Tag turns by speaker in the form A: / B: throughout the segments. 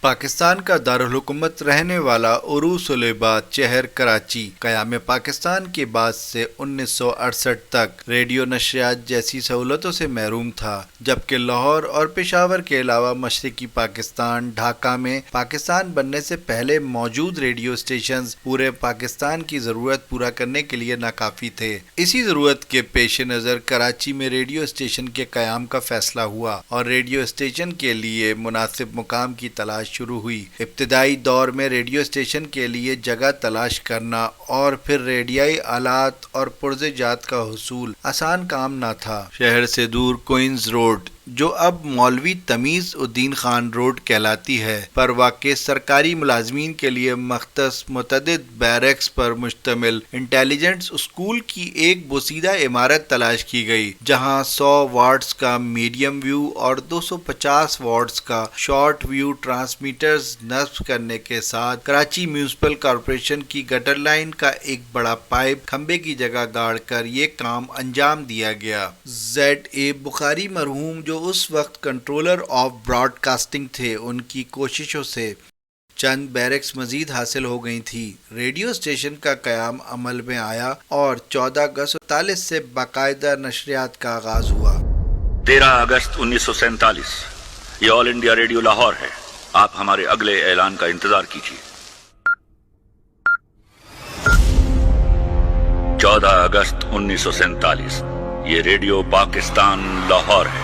A: پاکستان کا دارالحکومت رہنے والا عروس الاباد شہر کراچی قیام پاکستان کے بعد سے 1968 تک ریڈیو نشریات جیسی سہولتوں سے محروم تھا، جبکہ لاہور اور پشاور کے علاوہ مشرقی پاکستان ڈھاکہ میں پاکستان بننے سے پہلے موجود ریڈیو اسٹیشنز پورے پاکستان کی ضرورت پورا کرنے کے لیے ناکافی تھے۔ اسی ضرورت کے پیش نظر کراچی میں ریڈیو اسٹیشن کے قیام کا فیصلہ ہوا اور ریڈیو اسٹیشن کے لیے مناسب مقام کی تلاش شروع ہوئی۔ ابتدائی دور میں ریڈیو اسٹیشن کے لیے جگہ تلاش کرنا اور پھر ریڈیائی آلات اور پرزے جات کا حصول آسان کام نہ تھا۔ شہر سے دور کوئنز روڈ، جو اب مولوی تمیز الدین خان روڈ کہلاتی ہے، پر واقع سرکاری ملازمین کے لیے مختص متعدد بیرکس پر مشتمل انٹیلیجنس اسکول کی ایک بوسیدہ عمارت تلاش کی گئی، جہاں 100 واٹس کا میڈیم ویو اور 250 واٹس کا شارٹ ویو ٹرانسمیٹرز نصب کرنے کے ساتھ کراچی میونسپل کارپوریشن کی گٹر لائن کا ایک بڑا پائپ کھمبے کی جگہ گاڑ کر یہ کام انجام دیا گیا۔ ZA بخاری مرحوم جو اس وقت کنٹرولر آف براڈ کاسٹنگ تھے، ان کی کوششوں سے چند بیرکس مزید حاصل ہو گئی تھی۔ ریڈیو اسٹیشن کا قیام عمل میں آیا اور 14 اگست 1947 سے باقاعدہ نشریات کا آغاز ہوا۔
B: 13 اگست 1947 یہ آل انڈیا ریڈیو لاہور ہے۔ آپ ہمارے اگلے اعلان کا انتظار کیجیے۔ 14 اگست 1947 یہ ریڈیو پاکستان لاہور ہے۔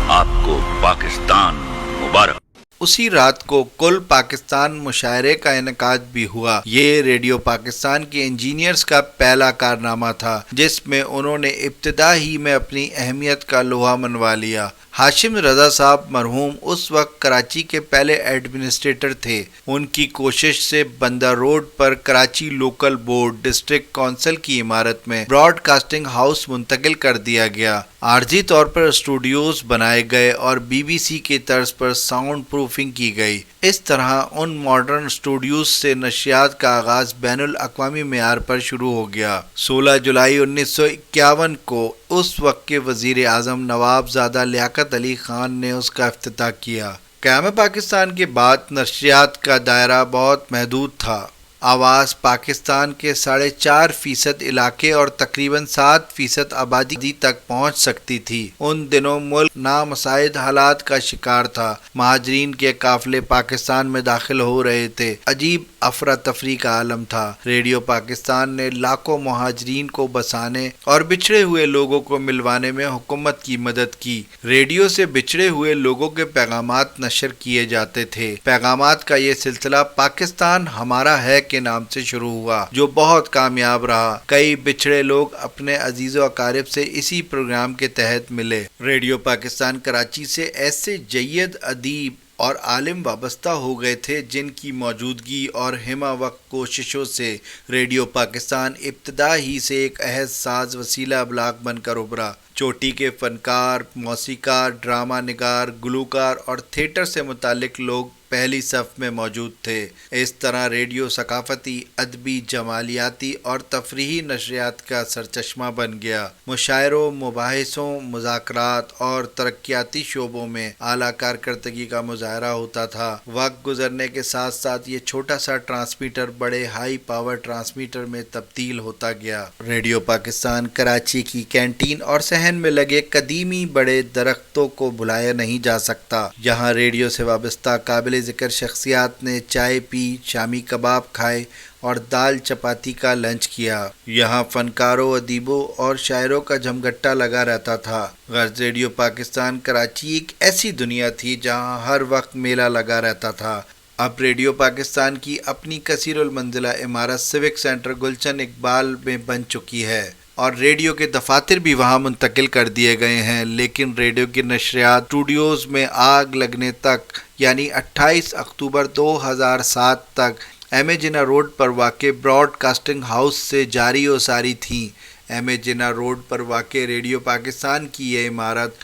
B: آپ کو پاکستان مبارک۔
A: اسی رات کو کل پاکستان مشاعرے کا انعقاد بھی ہوا۔ یہ ریڈیو پاکستان کے انجینئرز کا پہلا کارنامہ تھا، جس میں انہوں نے ابتدا ہی میں اپنی اہمیت کا لوہا منوا لیا۔ ہاشم رضا صاحب مرحوم اس وقت کراچی کے پہلے ایڈمنسٹریٹر تھے۔ ان کی کوشش سے بندر روڈ پر Karachi local board district council کی عمارت میں براڈ کاسٹنگ ہاؤس منتقل کر دیا گیا۔ عارضی طور پر اسٹوڈیوز بنائے گئے اور BBC کی طرز پر ساؤنڈ پروفنگ کی گئی۔ اس طرح ان ماڈرن اسٹوڈیوز سے نشریات کا آغاز بین الاقوامی معیار پر شروع ہو گیا۔ 16 جولائی 1951 کو اس وقت کے وزیر اعظم نواب زادہ لیاقت علی خان نے اس کا افتتاح کیا۔ قیام پاکستان کے بعد نشریات کا دائرہ بہت محدود تھا۔ آواز پاکستان کے 4.5% علاقے اور تقریباً 7% آبادی تک پہنچ سکتی تھی۔ ان دنوں ملک نامساعد حالات کا شکار تھا۔ مہاجرین کے قافلے پاکستان میں داخل ہو رہے تھے۔ عجیب افراتفری کا عالم تھا۔ ریڈیو پاکستان نے لاکھوں مہاجرین کو بسانے اور بچھڑے ہوئے لوگوں کو ملوانے میں حکومت کی مدد کی۔ ریڈیو سے بچھڑے ہوئے لوگوں کے پیغامات نشر کیے جاتے تھے۔ پیغامات کا یہ سلسلہ پاکستان ہمارا ہے کے نام سے شروع ہوا، جو بہت کامیاب رہا۔ کئی بچھڑے لوگ اپنے عزیز و اقارب سے اسی پروگرام کے تحت ملے۔ ریڈیو پاکستان کراچی سے ایسے جید ادیب اور عالم وابستہ ہو گئے تھے، جن کی موجودگی اور ہمہ وقت کوششوں سے ریڈیو پاکستان ابتدا ہی سے ایک عہد ساز وسیلہ ابلاغ بن کر ابھرا۔ چوٹی کے فنکار، موسیقار، ڈرامہ نگار، گلوکار اور تھیٹر سے متعلق لوگ پہلی صف میں موجود تھے۔ اس طرح ریڈیو ثقافتی، ادبی، جمالیاتی اور تفریحی نشریات کا سرچشمہ بن گیا۔ مشاعروں، مباحثوں، مذاکرات اور ترقیاتی شعبوں میں اعلیٰ کارکردگی کا مظاہرہ ہوتا تھا۔ وقت گزرنے کے ساتھ ساتھ یہ چھوٹا سا ٹرانسمیٹر بڑے ہائی پاور ٹرانسمیٹر میں تبدیل ہوتا گیا۔ ریڈیو پاکستان کراچی کی کینٹین اور صحن میں لگے قدیمی بڑے درختوں کو بھلایا نہیں جا سکتا۔ یہاں ریڈیو سے وابستہ قابل ذکر شخصیات نے چائے پی، شامی کباب کھائے اور دال چپاتی کا لنچ کیا۔ یہاں فنکاروں، ادیبوں اور شاعروں کا جھمگھٹا لگا رہتا تھا۔ غرض ریڈیو پاکستان کراچی ایک ایسی دنیا تھی جہاں ہر وقت میلہ لگا رہتا تھا۔ اب ریڈیو پاکستان کی اپنی کثیر المنزلہ عمارت سیوک سینٹر گلشن اقبال میں بن چکی ہے اور ریڈیو کے دفاتر بھی وہاں منتقل کر دیے گئے ہیں، لیکن ریڈیو کی نشریات اسٹوڈیوز میں آگ لگنے تک، یعنی 28 اکتوبر 2007 تک ایم اے جناح روڈ پر واقع براڈ کاسٹنگ ہاؤس سے جاری و ساری تھیں۔ ایم اے جناح روڈ پر واقع ریڈیو پاکستان کی یہ عمارت